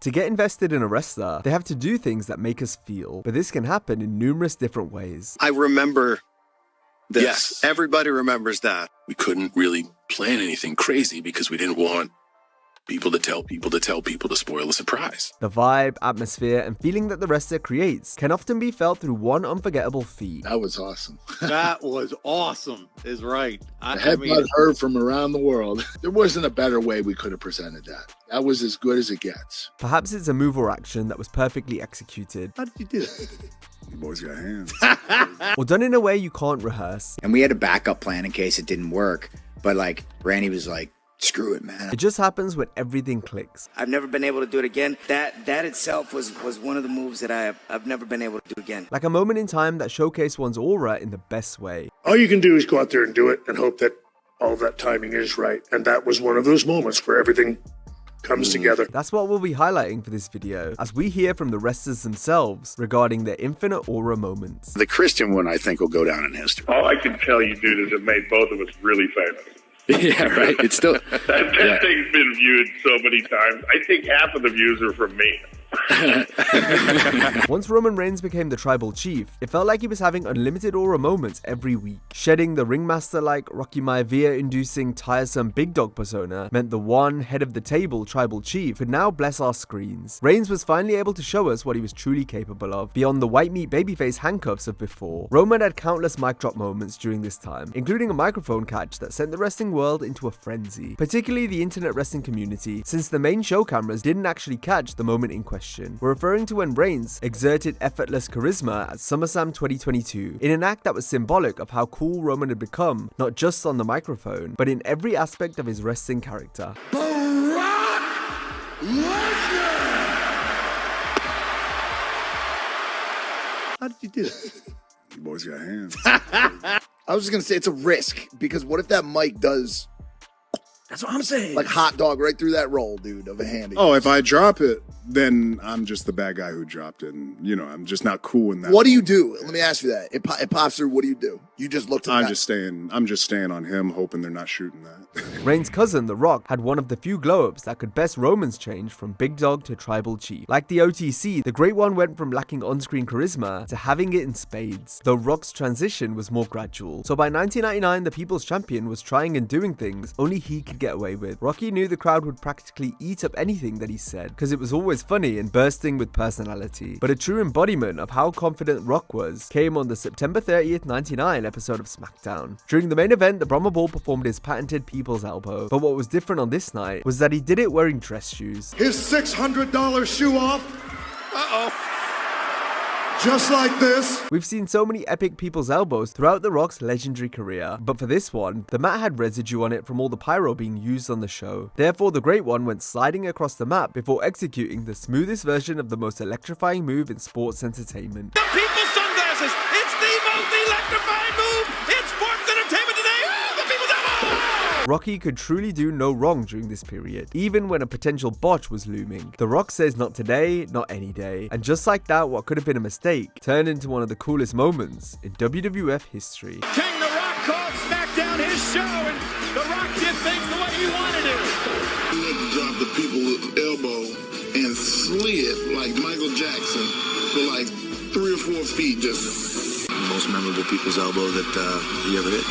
To get invested in a wrestler, they have to do things that make us feel, but this can happen in numerous different ways. I remember this. Yes. Everybody remembers that. We couldn't really plan anything crazy because we didn't want people to tell people to spoil the surprise. The vibe, atmosphere, and feeling that the wrestler creates can often be felt through one unforgettable feat. That was awesome. That was awesome, is right. I mean, heard from around the world. There wasn't a better way we could have presented that. That was as good as it gets. Perhaps it's a move or action that was perfectly executed. How did you do that? You boys got hands. Or done in a way you can't rehearse. And we had a backup plan in case it didn't work. But like, Randy was like, screw it, man. It just happens when everything clicks. I've never been able to do it again. That itself was one of the moves that I've never been able to do again. Like a moment in time that showcased one's aura in the best way. All you can do is go out there and do it and hope that all that timing is right. And that was one of those moments where everything comes together. That's what we'll be highlighting for this video, as we hear from the wrestlers themselves regarding their infinite aura moments. The Christian one, I think, will go down in history. All I can tell you, dude, is it made both of us really famous. Yeah, right. It's still that thing's been viewed so many times. I think half of the views are from me. Once Roman Reigns became the tribal chief, it felt like he was having unlimited aura moments every week. Shedding the ringmaster-like Rocky Maivia-inducing tiresome big dog persona meant the one head of the table tribal chief could now bless our screens. Reigns was finally able to show us what he was truly capable of, beyond the white meat babyface handcuffs of before. Roman had countless mic drop moments during this time, including a microphone catch that sent the wrestling world into a frenzy, particularly the internet wrestling community, since the main show cameras didn't actually catch the moment in question. We're referring to when Reigns exerted effortless charisma at SummerSlam 2022 in an act that was symbolic of how cool Roman had become, not just on the microphone, but in every aspect of his wrestling character. Brock Lesnar! How did you do that? You boys got hands. I was just going to say it's a risk, because what if that mic does... That's what I'm saying. Like hot dog right through that roll, dude, of a hand. Oh, if I drop it, then I'm just the bad guy who dropped it. And, you know, I'm just not cool in that. What do you do? Let me ask you that. It pops through. What do you do? You just look to the I'm just staying on him, hoping they're not shooting that. Reigns' cousin, The Rock, had one of the few glow-ups that could best Roman's change from big dog to tribal chief. Like the OTC, the Great One went from lacking on-screen charisma to having it in spades, though Rock's transition was more gradual. So by 1999, the People's Champion was trying and doing things only he could get away with. Rocky knew the crowd would practically eat up anything that he said, because it was always funny and bursting with personality. But a true embodiment of how confident Rock was came on the September 30th, 99 episode of SmackDown. During the main event, the Brahma Bull performed his patented People's Elbow, but what was different on this night was that he did it wearing dress shoes. His $600 shoe off. Uh-oh. Just like this. We've seen so many epic People's Elbows throughout The Rock's legendary career, but for this one, the mat had residue on it from all the pyro being used on the show. Therefore, the Great One went sliding across the mat before executing the smoothest version of the most electrifying move in sports entertainment. The People's Sunglasses! It's the most electrifying move in sports entertainment today! The People's Elbow! Rocky could truly do no wrong during this period, even when a potential botch was looming. The Rock says not today, not any day. And just like that, what could have been a mistake turned into one of the coolest moments in WWF history. King The Rock called SmackDown his show, and The Rock did things the way he wanted to. He had to drop the People's Elbow and slid like Michael Jackson for like 3 or 4 feet. Just the most memorable People's Elbow that he ever hit.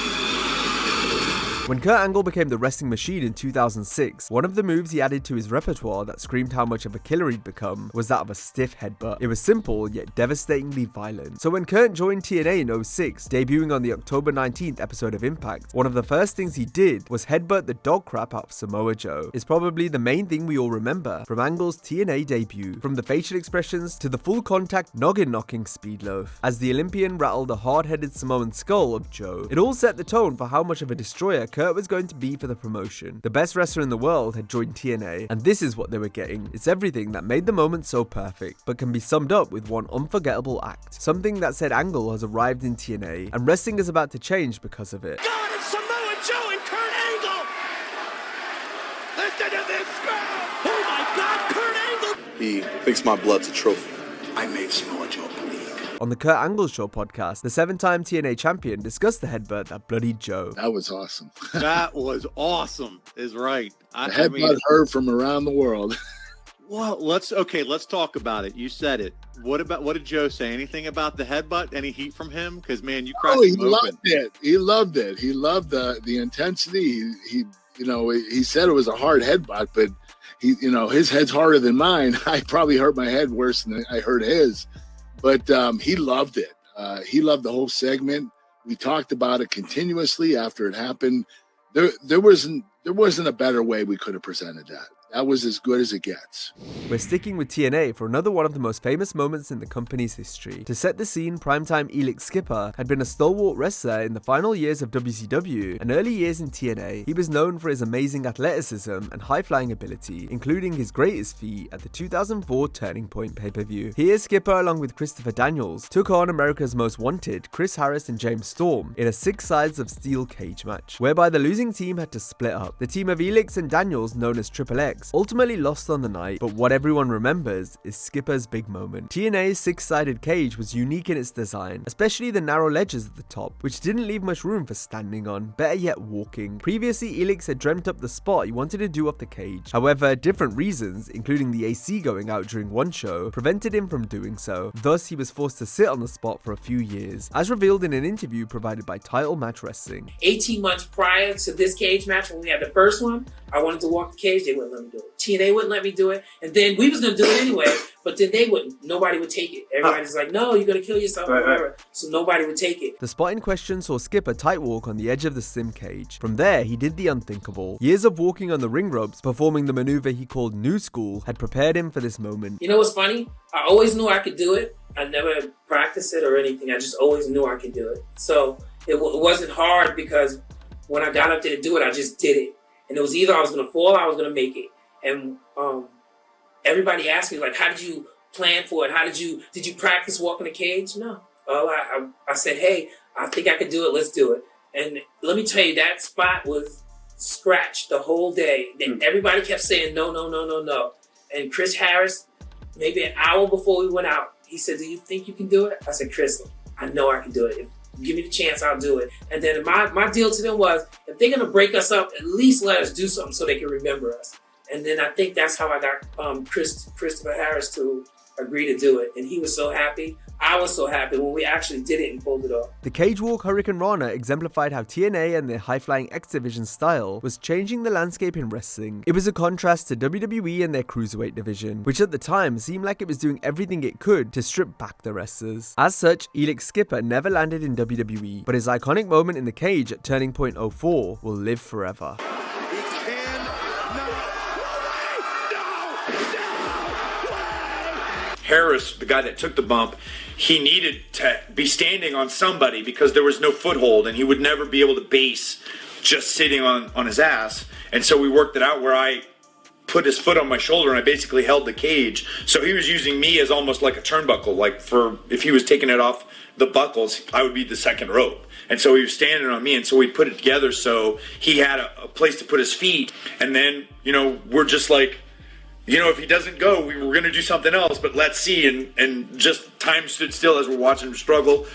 When Kurt Angle became the wrestling machine in 2006, one of the moves he added to his repertoire that screamed how much of a killer he'd become was that of a stiff headbutt. It was simple, yet devastatingly violent. So when Kurt joined TNA in 06, debuting on the October 19th episode of Impact, one of the first things he did was headbutt the dog crap out of Samoa Joe. It's probably the main thing we all remember from Angle's TNA debut, from the facial expressions to the full contact noggin-knocking speed loaf, as the Olympian rattled the hard-headed Samoan skull of Joe. It all set the tone for how much of a destroyer Kurt was going to be for the promotion. The best wrestler in the world had joined TNA, and this is what they were getting. It's everything that made the moment so perfect, but can be summed up with one unforgettable act. Something that said Angle has arrived in TNA, and wrestling is about to change because of it. God, it's Samoa Joe and Kurt Angle! Listen to this crowd! Oh my God, Kurt Angle! He thinks my blood's a trophy. I made Samoa Joe bleed. On the Kurt Angle Show podcast, the 7-time TNA champion discussed the headbutt that bloodied Joe. That was awesome. That was awesome, is right. The headbutt heard from around the world. Well, let's talk about it. You said it. What did Joe say? Anything about the headbutt? Any heat from him? Because man, you cracked him open. Loved it. He loved it. He loved the intensity. He said it was a hard headbutt, but his head's harder than mine. I probably hurt my head worse than I hurt his, but he loved it. He loved the whole segment. We talked about it continuously after it happened. There wasn't a better way we could have presented that. That was as good as it gets. We're sticking with TNA for another one of the most famous moments in the company's history. To set the scene, primetime Elix Skipper had been a stalwart wrestler in the final years of WCW and early years in TNA. He was known for his amazing athleticism and high-flying ability, including his greatest feat at the 2004 Turning Point pay-per-view. Here, Skipper, along with Christopher Daniels, took on America's Most Wanted, Chris Harris and James Storm, in a 6 sides of steel cage match, whereby the losing team had to split up. The team of Elix and Daniels, known as Triple X, ultimately lost on the night, but what everyone remembers is Skipper's big moment. TNA's 6-sided cage was unique in its design, especially the narrow ledges at the top, which didn't leave much room for standing on, better yet walking. Previously, Elix had dreamt up the spot he wanted to do off the cage. However, different reasons, including the AC going out during one show, prevented him from doing so. Thus, he was forced to sit on the spot for a few years, as revealed in an interview provided by Title Match Wrestling. 18 months prior to this cage match, when we had the first one, I wanted to walk the cage, they wouldn't let me do it. TNA wouldn't let me do it, and then we was going to do it anyway, but then they wouldn't. Nobody would take it. Everybody's like, no, you're going to kill yourself or whatever. So nobody would take it. The spot in question saw Skipper tightwalk on the edge of the slim cage. From there, he did the unthinkable. Years of walking on the ring ropes, performing the maneuver he called New School, had prepared him for this moment. You know what's funny? I always knew I could do it. I never practiced it or anything. I just always knew I could do it. So it wasn't hard because when I got up there to do it, I just did it. And it was either I was going to fall or I was going to make it. And everybody asked me, like, how did you plan for it? Did you practice walking the cage? No. I said, hey, I think I could do it. Let's do it. And let me tell you, that spot was scratched the whole day. Then everybody kept saying, no, no, no, no, no. And Chris Harris, maybe an hour before we went out, he said, do you think you can do it? I said, Chris, I know I can do it. If you give me the chance, I'll do it. And then my deal to them was, if they're going to break us up, at least let us do something so they can remember us. And then I think that's how I got Christopher Harris to agree to do it. And he was so happy. I was so happy when we actually did it and pulled it off. The cage walk HURRICANRANA exemplified how TNA and their high-flying X Division style was changing the landscape in wrestling. It was a contrast to WWE and their Cruiserweight division, which at the time seemed like it was doing everything it could to strip back the wrestlers. As such, Elix Skipper never landed in WWE, but his iconic moment in the cage at Turning Point 04 will live forever. Harris, the guy that took the bump, he needed to be standing on somebody because there was no foothold and he would never be able to base just sitting on his ass. And so we worked it out where I put his foot on my shoulder and I basically held the cage. So he was using me as almost like a turnbuckle, like for if he was taking it off the buckles, I would be the second rope. And so he was standing on me, and so we put it together so he had a place to put his feet. And then, we're just like, if he doesn't go, we were going to do something else, but let's see. And just time stood still as we're watching him struggle.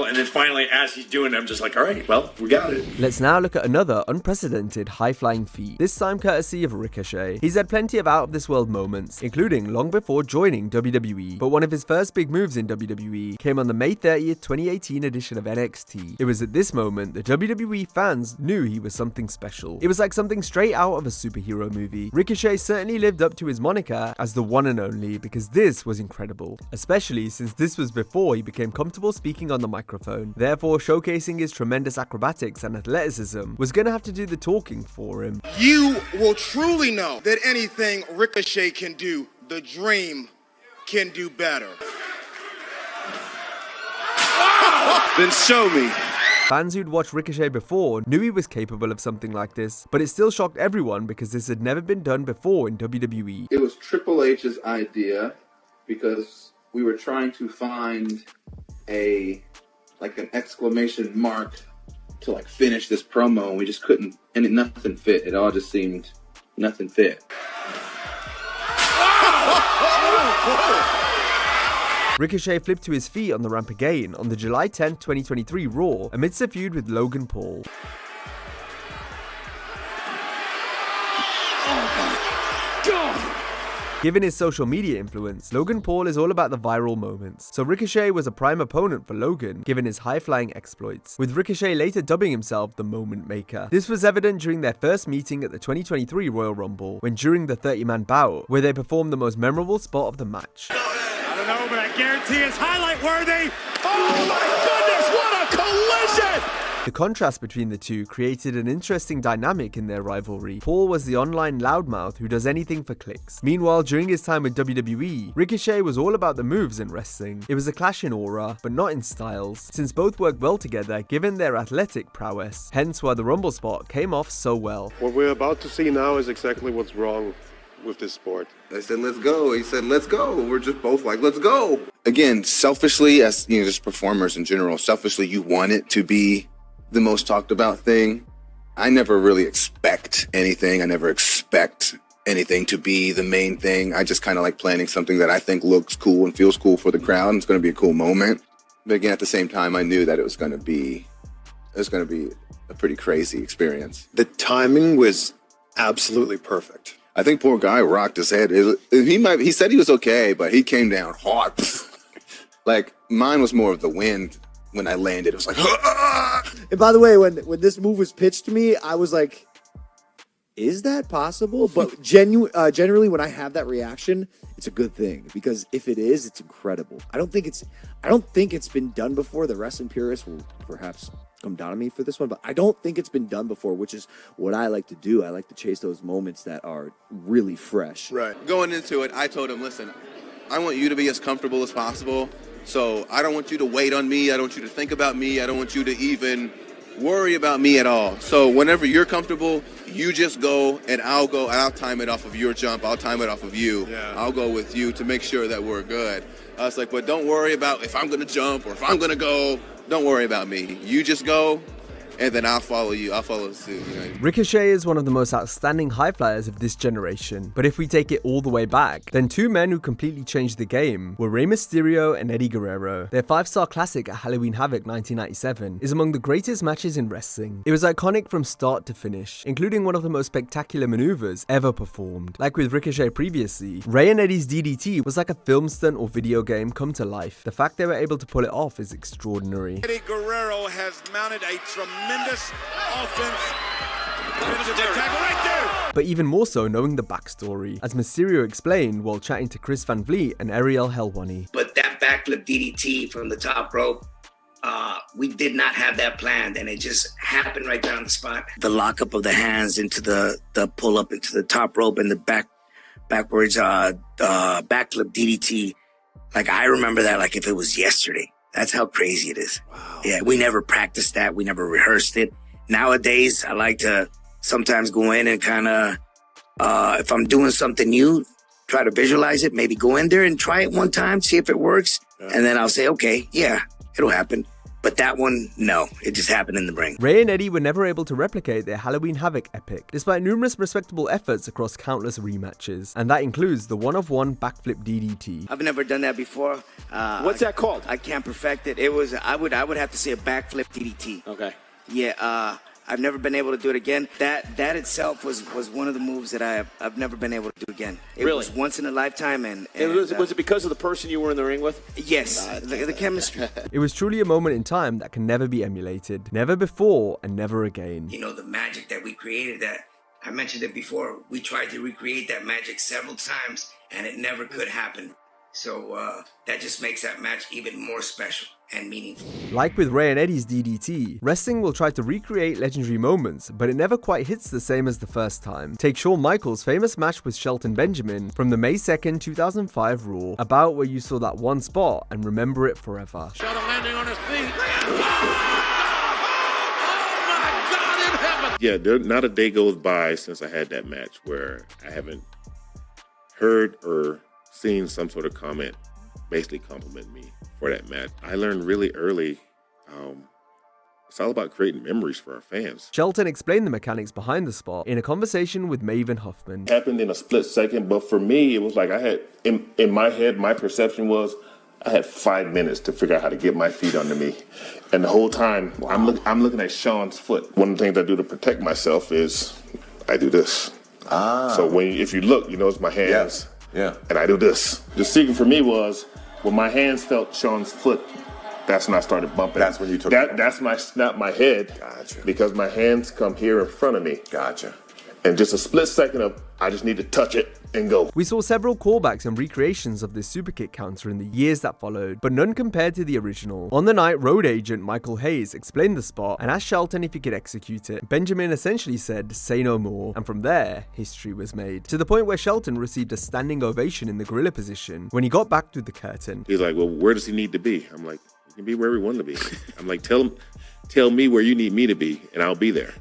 And then finally, as he's doing it, I'm just like, all right, well, we got it. Let's now look at another unprecedented high-flying feat, this time courtesy of Ricochet. He's had plenty of out-of-this-world moments, including long before joining WWE, but one of his first big moves in WWE came on the May 30th, 2018 edition of NXT. It was at this moment that WWE fans knew he was something special. It was like something straight out of a superhero movie. Ricochet certainly lived up to his moniker as the one and only because this was incredible, especially since this was before he became comfortable speaking on the microphone. Therefore, showcasing his tremendous acrobatics and athleticism was going to have to do the talking for him. You will truly know that anything Ricochet can do, the Dream can do better. Then show me. Fans who'd watched Ricochet before knew he was capable of something like this, but it still shocked everyone because this had never been done before in WWE. It was Triple H's idea because we were trying to find an exclamation mark to finish this promo, and we just couldn't, and nothing fit. It all just seemed nothing fit. Ricochet flipped to his feet on the ramp again on the July 10, 2023 Raw amidst a feud with Logan Paul. Given his social media influence, Logan Paul is all about the viral moments, so Ricochet was a prime opponent for Logan, given his high-flying exploits, with Ricochet later dubbing himself the Moment Maker. This was evident during their first meeting at the 2023 Royal Rumble, when during the 30-man bout, where they performed the most memorable spot of the match. I don't know, but I guarantee it's highlight worthy. Oh my goodness, what a collision! The contrast between the two created an interesting dynamic in their rivalry. Paul was the online loudmouth who does anything for clicks. Meanwhile, during his time with WWE, Ricochet was all about the moves in wrestling. It was a clash in aura, but not in styles, since both worked well together given their athletic prowess, hence why the Rumble spot came off so well. What we're about to see now is exactly what's wrong with this sport. They said, let's go. He said, let's go. We're just both like, let's go. Again, selfishly, as you know, just performers in general, selfishly, you want it to be the most talked about thing. I never really expect anything. I never expect anything to be the main thing. I just kind of like planning something that I think looks cool and feels cool for the crowd, and it's going to be a cool moment. But again, at the same time, I knew that it was going to be a pretty crazy experience. The timing was absolutely perfect. I think poor guy rocked his head. He said he was okay, but he came down hard. Like mine was more of the wind. When I landed, it was like, And by the way, when this move was pitched to me, I was like, is that possible? But generally, when I have that reaction, it's a good thing, because if it is, it's incredible. I don't think it's been done before. The wrestling purists will perhaps come down on me for this one, but I don't think it's been done before, which is what I like to do. I like to chase those moments that are really fresh. Right. Going into it, I told him, listen, I want you to be as comfortable as possible. So I don't want you to wait on me. I don't want you to think about me. I don't want you to even worry about me at all. So whenever you're comfortable, you just go, and I'll go, and I'll time it off of your jump. I'll time it off of you. Yeah. I'll go with you to make sure that we're good. I was like, but don't worry about if I'm going to jump or if I'm going to go. Don't worry about me. You just go, and then I'll follow you. I'll follow suit. You know? Ricochet is one of the most outstanding high flyers of this generation, but if we take it all the way back, then two men who completely changed the game were Rey Mysterio and Eddie Guerrero. Their 5-star classic at Halloween Havoc 1997 is among the greatest matches in wrestling. It was iconic from start to finish, including one of the most spectacular maneuvers ever performed. Like with Ricochet previously, Rey and Eddie's DDT was like a film stunt or video game come to life. The fact they were able to pull it off is extraordinary. Eddie Guerrero has mounted a tremendous offense. But even more so knowing the backstory, as Mysterio explained while chatting to Chris Van Vliet and Ariel Helwani. But that backflip DDT from the top rope, we did not have that planned, and it just happened right there on the spot. The lockup of the hands into the pull up into the top rope and the backwards backflip DDT. Like I remember that like if it was yesterday. That's how crazy it is. Wow. Yeah, we never practiced that. We never rehearsed it. Nowadays, I like to sometimes go in and kind of, if I'm doing something new, try to visualize it, maybe go in there and try it one time, see if it works. Yeah. And then I'll say, okay, yeah, it'll happen. But that one, no, it just happened in the ring. Rey and Eddie were never able to replicate their Halloween Havoc epic, despite numerous respectable efforts across countless rematches, and that includes the one-of-one backflip DDT. I've never done that before. What's that called? I can't perfect it. It was I would have to say a backflip DDT. Okay. Yeah, I've never been able to do it again. That itself was one of the moves that I've never been able to do again. It was once in a lifetime, and was it because of the person you were in the ring with? Yes, the chemistry. It was truly a moment in time that can never be emulated, never before and never again. You know, the magic that we created, that I mentioned it before, we tried to recreate that magic several times, and it never could happen. So that just makes that match even more special and meaningful. Like with Rey and Eddie's DDT, wrestling will try to recreate legendary moments, but it never quite hits the same as the first time. Take Shawn Michaels' famous match with Shelton Benjamin from the May 2nd, 2005 Raw, about where you saw that one spot and remember it forever. Shelton landing on his feet. Yeah, not a day goes by since I had that match where I haven't heard or seen some sort of comment basically compliment me for that match. I learned really early, it's all about creating memories for our fans. Shelton explained the mechanics behind the spot in a conversation with Maven Huffman. It happened in a split second, but for me, it was like I had, in my head, my perception was I had 5 minutes to figure out how to get my feet under me. And the whole time, wow. I'm looking at Sean's foot. One of the things I do to protect myself is I do this. So if you look, you notice my hands. Yeah. And I do this. The secret for me was when my hands felt Sean's foot, that's when I started bumping. That's when you took that. That's my snap my head. Gotcha. Because my hands come here in front of me. Gotcha. And just a split second of, I just need to touch it and go. We saw several callbacks and recreations of this super kick counter in the years that followed, but none compared to the original. On the night, road agent Michael Hayes explained the spot and asked Shelton if he could execute it. Benjamin essentially said, say no more, and from there, history was made. To the point where Shelton received a standing ovation in the gorilla position when he got back through the curtain. He's like, well, where does he need to be? I'm like, he can be where we want to be. I'm like, tell me where you need me to be, and I'll be there.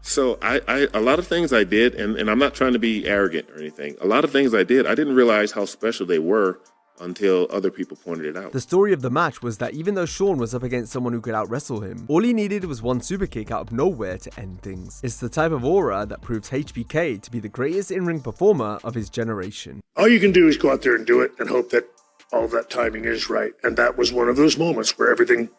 So a lot of things I did, and I'm not trying to be arrogant or anything. A lot of things I did, I didn't realize how special they were until other people pointed it out. The story of the match was that even though Sean was up against someone who could out-wrestle him, all he needed was one super kick out of nowhere to end things. It's the type of aura that proves HBK to be the greatest in-ring performer of his generation. All you can do is go out there and do it and hope that all that timing is right. And that was one of those moments where everything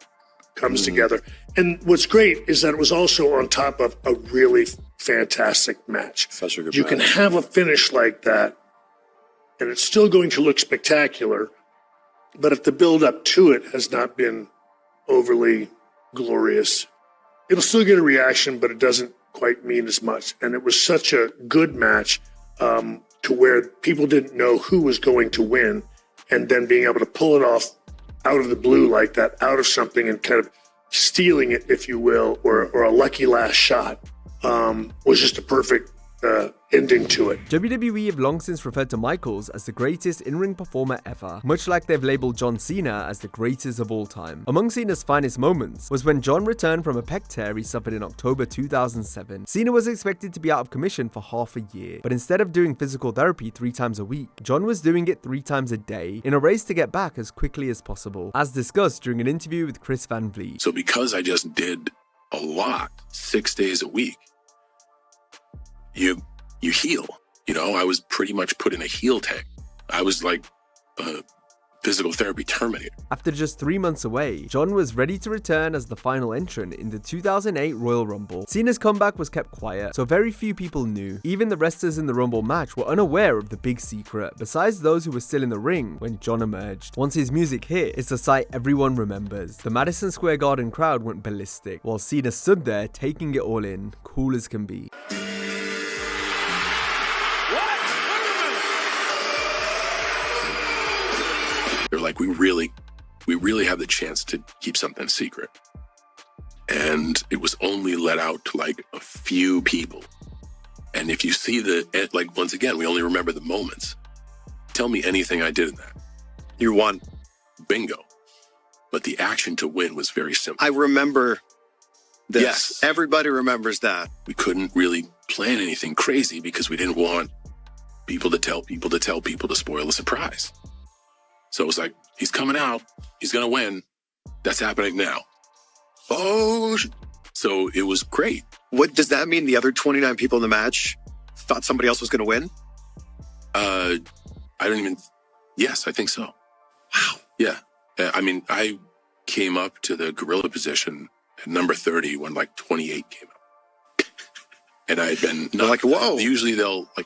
comes together. And what's great is that it was also on top of a really fantastic match. Such a good You match. can have a finish like that, and it's still going to look spectacular, but if the build-up to it has not been overly glorious, it'll still get a reaction, but it doesn't quite mean as much. And it was such a good match to where people didn't know who was going to win, and then being able to pull it off out of the blue like that, out of something, and kind of stealing it, if you will, or a lucky last shot, was just a perfect ending to it. WWE have long since referred to Michaels as the greatest in-ring performer ever, much like they've labeled John Cena as the greatest of all time. Among Cena's finest moments was when John returned from a pec tear he suffered in October 2007. Cena was expected to be out of commission for half a year, but instead of doing physical therapy 3 times a week, John was doing it 3 times a day in a race to get back as quickly as possible, as discussed during an interview with Chris Van Vliet. So because I just did a lot, 6 days a week, you heal. You know, I was pretty much put in a heel tag. I was like a physical therapy terminator. After just 3 months away, John was ready to return as the final entrant in the 2008 Royal Rumble. Cena's comeback was kept quiet, so very few people knew. Even the wrestlers in the Rumble match were unaware of the big secret, besides those who were still in the ring when John emerged. Once his music hit, it's a sight everyone remembers. The Madison Square Garden crowd went ballistic, while Cena stood there taking it all in, cool as can be. They're like, we really have the chance to keep something secret. And it was only let out to like a few people. And if you see like, once again, we only remember the moments. Tell me anything I did in that. You won. Bingo. But the action to win was very simple. I remember this. Yes. Everybody remembers that. We couldn't really plan anything crazy because we didn't want people to tell people to spoil the surprise. So it was like, he's coming out. He's going to win. That's happening now. Oh, so it was great. What does that mean? The other 29 people in the match thought somebody else was going to win? Yes, I think so. Wow. Yeah. I mean, I came up to the gorilla position at number 30 when like 28 came up. And I had been like, whoa. Usually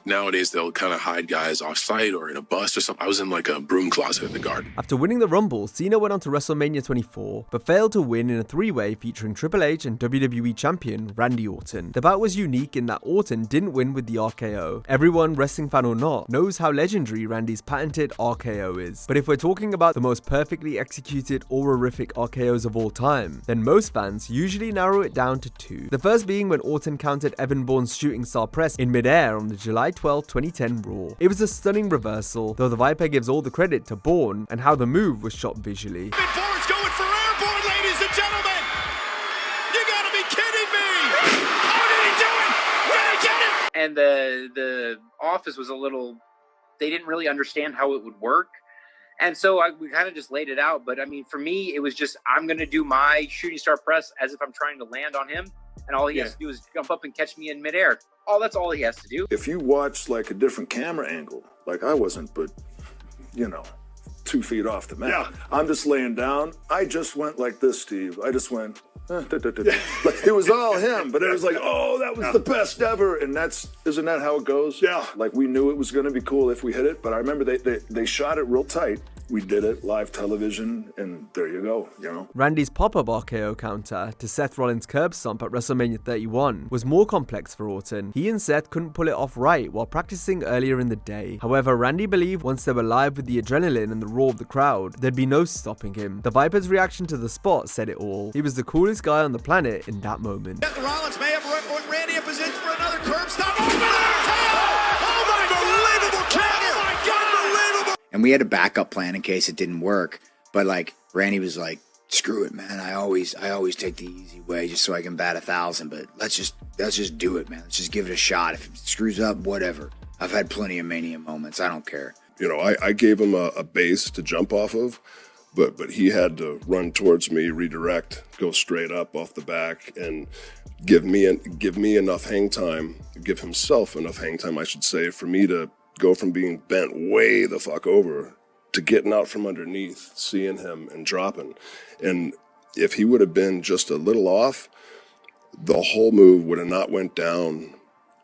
nowadays they'll kind of hide guys off site or in a bus or something. I was in like a broom closet in the garden. After winning the Rumble, Cena went on to WrestleMania 24, but failed to win in a 3-way featuring Triple H and WWE champion Randy Orton. The bout was unique in that Orton didn't win with the RKO. Everyone, wrestling fan or not, knows how legendary Randy's patented RKO is. But if we're talking about the most perfectly executed aura-rific RKOs of all time, then most fans usually narrow it down to 2. The first being when Orton countered Evan Bourne's shooting star press in midair on the July 12, 2010 Raw. It was a stunning reversal, though the Viper gives all the credit to Bourne and how the move was shot visually. Forrest going for airborne, ladies and gentlemen! You gotta be kidding me! How did he do it? Did he get it? And the office was a little, they didn't really understand how it would work. And so we kind of just laid it out. But I mean, for me, it was just, I'm going to do my shooting star press as if I'm trying to land on him. And all he has to do is jump up and catch me in midair. That's all he has to do. If you watch like a different camera angle, like I wasn't, but 2 feet off the mat. Yeah. I'm just laying down. I just went like this, Steve. I just went Like, it was all him, but it was like, oh, that was the best ever. And isn't that how it goes? Yeah. Like, we knew it was going to be cool if we hit it, but I remember they shot it real tight. We did it live television, and there you go, you know. Randy's pop-up RKO counter to Seth Rollins' curb stomp at WrestleMania 31 was more complex for Orton. He and Seth couldn't pull it off right while practicing earlier in the day. However, Randy believed once they were live with the adrenaline and the roar of the crowd, there'd be no stopping him. The Viper's reaction to the spot said it all. He was the coolest guy on the planet in that moment. Seth Rollins may have put Randy in position for another curb stop. Oh my unbelievable counter! Oh my God, unbelievable! And we had a backup plan in case it didn't work. But like Randy was like, screw it, man. I always take the easy way just so I can bat 1,000. But let's just do it, man. Let's just give it a shot. If it screws up, whatever. I've had plenty of Mania moments. I don't care. You know, I gave him a base to jump off of, but he had to run towards me, redirect, go straight up off the back, and give me enough hang time, give himself enough hang time, I should say, for me to go from being bent way the fuck over to getting out from underneath, seeing him and dropping. And if he would have been just a little off, the whole move would have not went down.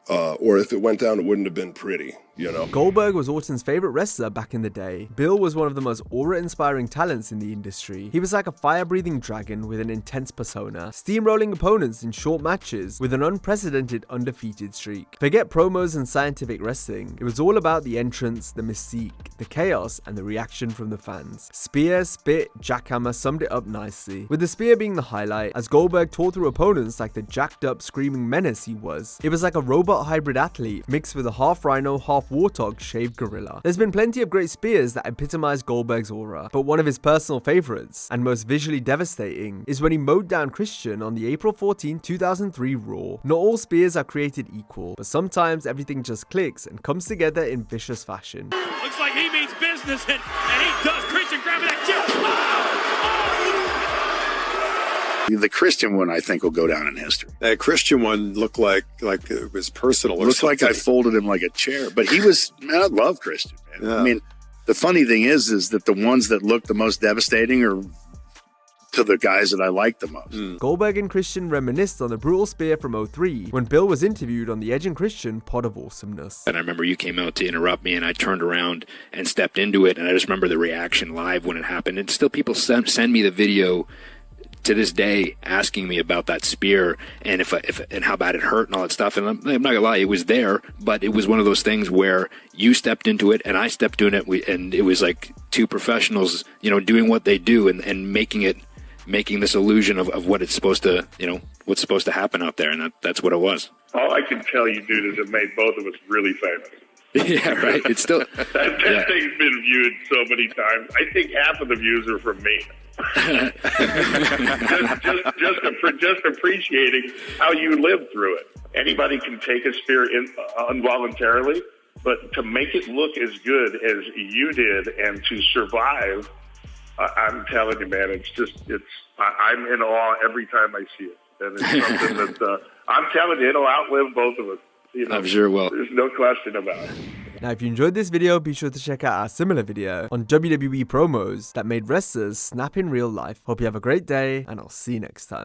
Or if it went down, it wouldn't have been pretty, you know. Goldberg was Orton's favorite wrestler back in the day. Bill was one of the most aura-inspiring talents in the industry. He was like a fire-breathing dragon with an intense persona, steamrolling opponents in short matches with an unprecedented undefeated streak. Forget promos and scientific wrestling. It was all about the entrance, the mystique, the chaos, and the reaction from the fans. Spear, spit, jackhammer summed it up nicely, with the spear being the highlight, as Goldberg tore through opponents like the jacked-up, screaming menace he was. It was like a robot hybrid athlete mixed with a half rhino, half warthog shaved gorilla. There's been plenty of great spears that epitomize Goldberg's aura, but one of his personal favorites, and most visually devastating, is when he mowed down Christian on the April 14, 2003 Raw. Not all spears are created equal, but sometimes everything just clicks and comes together in vicious fashion. Looks like he means business, and he does. Christian grabbing that The Christian one, I think, will go down in history. That Christian one looked like it was personal. Looks like I folded him like a chair. But he was, man, I love Christian, man. Yeah. I mean, the funny thing is that the ones that look the most devastating are to the guys that I like the most. Goldberg and Christian reminisced on the brutal spear from 03 when Bill was interviewed on the Edge and Christian Pod of Awesomeness. And I remember you came out to interrupt me, and I turned around and stepped into it, and I just remember the reaction live when it happened. And still people send me the video to this day asking me about that spear and if and how bad it hurt and all that stuff. And I'm not gonna lie, it was there, but it was one of those things where you stepped into it and I stepped into it, and it was like two professionals, you know, doing what they do and making this illusion of what it's supposed to, you know, what's supposed to happen out there, and that's what it was. All I can tell you, dude, is it made both of us really famous. Yeah, right. It's still that thing's been viewed so many times. I think half of the views are from me. just appreciating how you lived through it. Anybody can take a spear involuntarily, but to make it look as good as you did and to survive, I'm telling you, man, I'm in awe every time I see it. And it's something that I'm telling you, it'll outlive both of us. You know, I'm sure it will. There's no question about it. Now, if you enjoyed this video, be sure to check out our similar video on WWE promos that made wrestlers snap in real life. Hope you have a great day, and I'll see you next time.